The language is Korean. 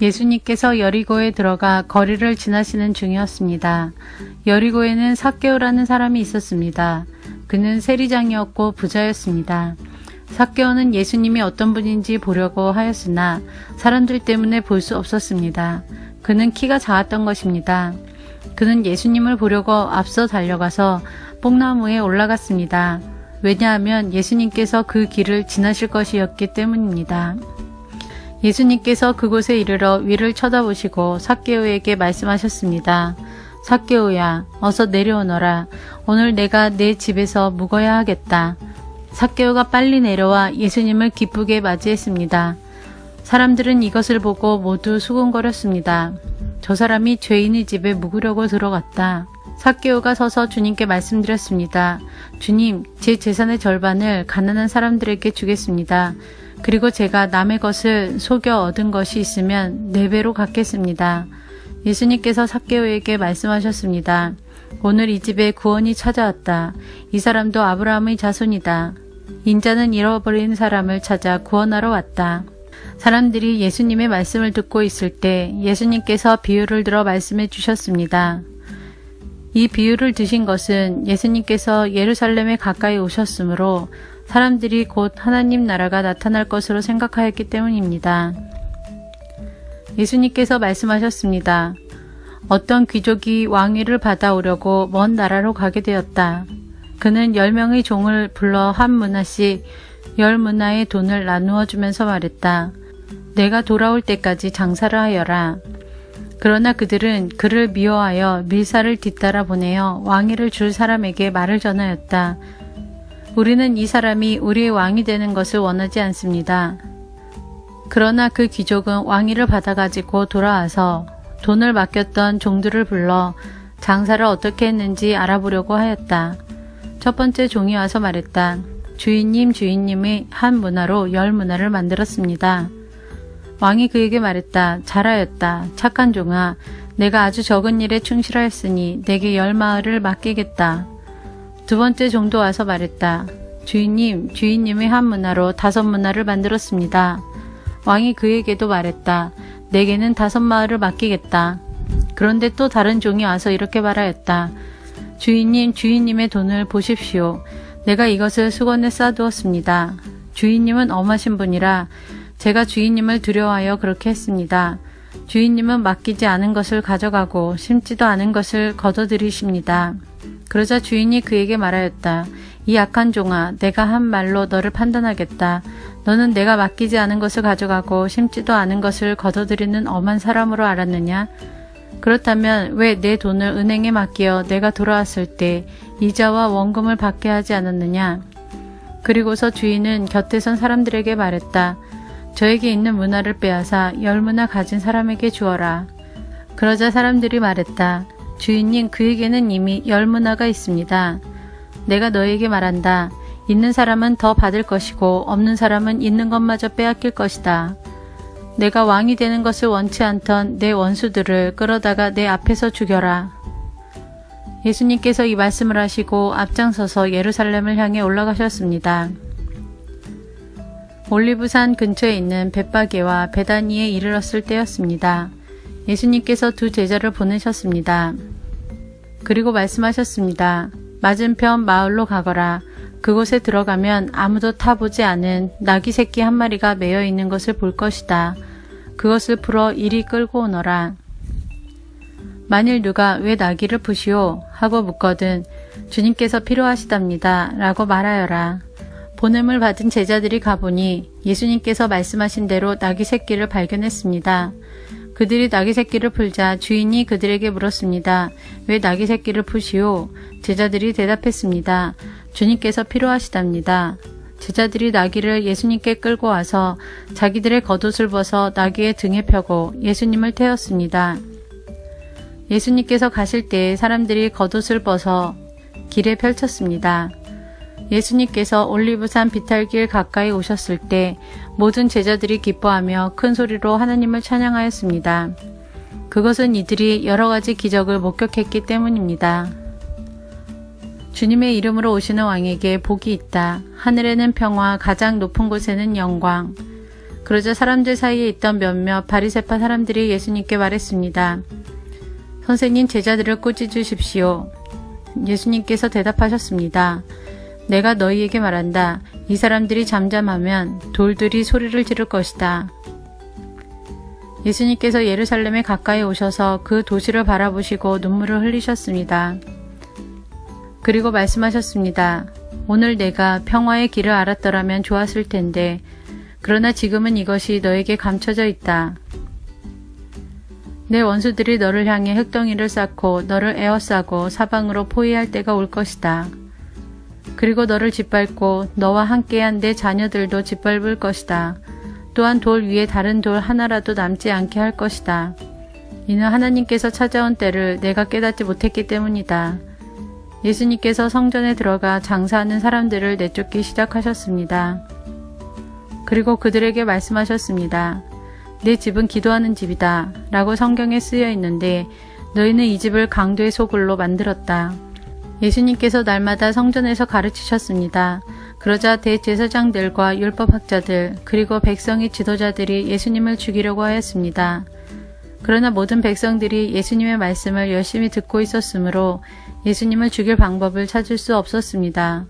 예수님께서 여리고에 들어가 거리를 지나시는 중이었습니다. 여리고에는 삭개오라는 사람이 있었습니다. 그는 세리장이었고 부자였습니다. 삭개오는 예수님이 어떤 분인지 보려고 하였으나 사람들 때문에 볼 수 없었습니다. 그는 키가 작았던 것입니다. 그는 예수님을 보려고 앞서 달려가서 뽕나무에 올라갔습니다. 왜냐하면 예수님께서 그 길을 지나실 것이었기 때문입니다. 예수님께서 그곳에 이르러 위를 쳐다보시고 삭개오에게 말씀하셨습니다. 삭개오야, 어서 내려오너라. 오늘 내가 내 집에서 묵어야 하겠다. 삭개오가 빨리 내려와 예수님을 기쁘게 맞이했습니다. 사람들은 이것을 보고 모두 수군거렸습니다. 저 사람이 죄인의 집에 묵으려고 들어갔다. 삭개오가 서서 주님께 말씀드렸습니다. 주님, 제 재산의 절반을 가난한 사람들에게 주겠습니다. 그리고 제가 남의 것을 속여 얻은 것이 있으면 4배로 갚겠습니다. 예수님께서 삭개오에게 말씀하셨습니다. 오늘 이 집에 구원이 찾아왔다. 이 사람도 아브라함의 자손이다. 인자는 잃어버린 사람을 찾아 구원하러 왔다. 사람들이 예수님의 말씀을 듣고 있을 때 예수님께서 비유를 들어 말씀해 주셨습니다. 이 비유를 드신 것은 예수님께서 예루살렘에 가까이 오셨으므로 사람들이 곧 하나님 나라가 나타날 것으로 생각하였기 때문입니다. 예수님께서 말씀하셨습니다. 어떤 귀족이 왕위를 받아오려고 먼 나라로 가게 되었다. 그는 10명의 종을 불러 한 문화씩 10문화의 돈을 나누어 주면서 말했다. 내가 돌아올 때까지 장사를 하여라. 그러나 그들은 그를 미워하여 밀사를 뒤따라 보내어 왕위를 줄 사람에게 말을 전하였다. 우리는 이 사람이 우리의 왕이 되는 것을 원하지 않습니다. 그러나 그 귀족은 왕위를 받아가지고 돌아와서 돈을 맡겼던 종들을 불러 장사를 어떻게 했는지 알아보려고 하였다. 첫 번째 종이 와서 말했다. 주인님, 주인님의 한 문화로 10문화를 만들었습니다. 왕이 그에게 말했다. 잘하였다. 착한 종아, 내가 아주 적은 일에 충실하였으니 내게 10마을을 맡기겠다. 두 번째 종도 와서 말했다. 주인님, 주인님의 한 문화로 5문화를 만들었습니다. 왕이 그에게도 말했다. 내게는 5마을을 맡기겠다. 그런데 또 다른 종이 와서 이렇게 말하였다. 주인님, 주인님의 돈을 보십시오. 내가 이것을 수건에 싸두었습니다. 주인님은 엄하신 분이라 제가 주인님을 두려워하여 그렇게 했습니다. 주인님은 맡기지 않은 것을 가져가고 심지도 않은 것을 거둬들이십니다. 그러자 주인이 그에게 말하였다. 이 악한 종아, 내가 한 말로 너를 판단하겠다. 너는 내가 맡기지 않은 것을 가져가고 심지도 않은 것을 거둬들이는 엄한 사람으로 알았느냐? 그렇다면 왜 내 돈을 은행에 맡겨 내가 돌아왔을 때 이자와 원금을 받게 하지 않았느냐? 그리고서 주인은 곁에 선 사람들에게 말했다. 저에게 있는 문화를 빼앗아 10문화 가진 사람에게 주어라. 그러자 사람들이 말했다. 주인님, 그에게는 이미 10문화가 있습니다. 내가 너에게 말한다. 있는 사람은 더 받을 것이고 없는 사람은 있는 것마저 빼앗길 것이다. 내가 왕이 되는 것을 원치 않던 내 원수들을 끌어다가 내 앞에서 죽여라. 예수님께서 이 말씀을 하시고 앞장서서 예루살렘을 향해 올라가셨습니다. 올리브산 근처에 있는 벳바게와 베다니에 이르렀을 때였습니다. 예수님께서 2 제자를 보내셨습니다. 그리고 말씀하셨습니다. 맞은편 마을로 가거라. 그곳에 들어가면 아무도 타보지 않은 나귀 새끼 한 마리가 매여 있는 것을 볼 것이다. 그것을 풀어 이리 끌고 오너라. 만일 누가 왜 나귀를 푸시오? 하고 묻거든 주님께서 필요하시답니다. 라고 말하여라. 보냄을 받은 제자들이 가보니 예수님께서 말씀하신 대로 나귀 새끼를 발견했습니다. 그들이 나귀 새끼를 풀자 주인이 그들에게 물었습니다. 왜 나귀 새끼를 푸시오? 제자들이 대답했습니다. 주님께서 필요하시답니다. 제자들이 나귀를 예수님께 끌고 와서 자기들의 겉옷을 벗어 나귀의 등에 펴고 예수님을 태웠습니다. 예수님께서 가실 때 사람들이 겉옷을 벗어 길에 펼쳤습니다. 예수님께서 올리브산 비탈길 가까이 오셨을 때 모든 제자들이 기뻐하며 큰 소리로 하나님을 찬양하였습니다. 그것은 이들이 여러 가지 기적을 목격했기 때문입니다. 주님의 이름으로 오시는 왕에게 복이 있다. 하늘에는 평화, 가장 높은 곳에는 영광. 그러자 사람들 사이에 있던 몇몇 바리새파 사람들이 예수님께 말했습니다. 선생님, 제자들을 꾸짖으십시오. 예수님께서 대답하셨습니다. 내가 너희에게 말한다. 이 사람들이 잠잠하면 돌들이 소리를 지를 것이다. 예수님께서 예루살렘에 가까이 오셔서 그 도시를 바라보시고 눈물을 흘리셨습니다. 그리고 말씀하셨습니다. 오늘 내가 평화의 길을 알았더라면 좋았을 텐데 그러나 지금은 이것이 너에게 감춰져 있다. 내 원수들이 너를 향해 흙덩이를 쌓고 너를 에워싸고 사방으로 포위할 때가 올 것이다. 그리고 너를 짓밟고 너와 함께한 내 자녀들도 짓밟을 것이다. 또한 돌 위에 다른 돌 하나라도 남지 않게 할 것이다. 이는 하나님께서 찾아온 때를 내가 깨닫지 못했기 때문이다. 예수님께서 성전에 들어가 장사하는 사람들을 내쫓기 시작하셨습니다. 그리고 그들에게 말씀하셨습니다. 내 집은 기도하는 집이다 라고 성경에 쓰여 있는데 너희는 이 집을 강도의 소굴로 만들었다. 예수님께서 날마다 성전에서 가르치셨습니다. 그러자 대제사장들과 율법학자들 그리고 백성의 지도자들이 예수님을 죽이려고 하였습니다. 그러나 모든 백성들이 예수님의 말씀을 열심히 듣고 있었으므로 예수님을 죽일 방법을 찾을 수 없었습니다.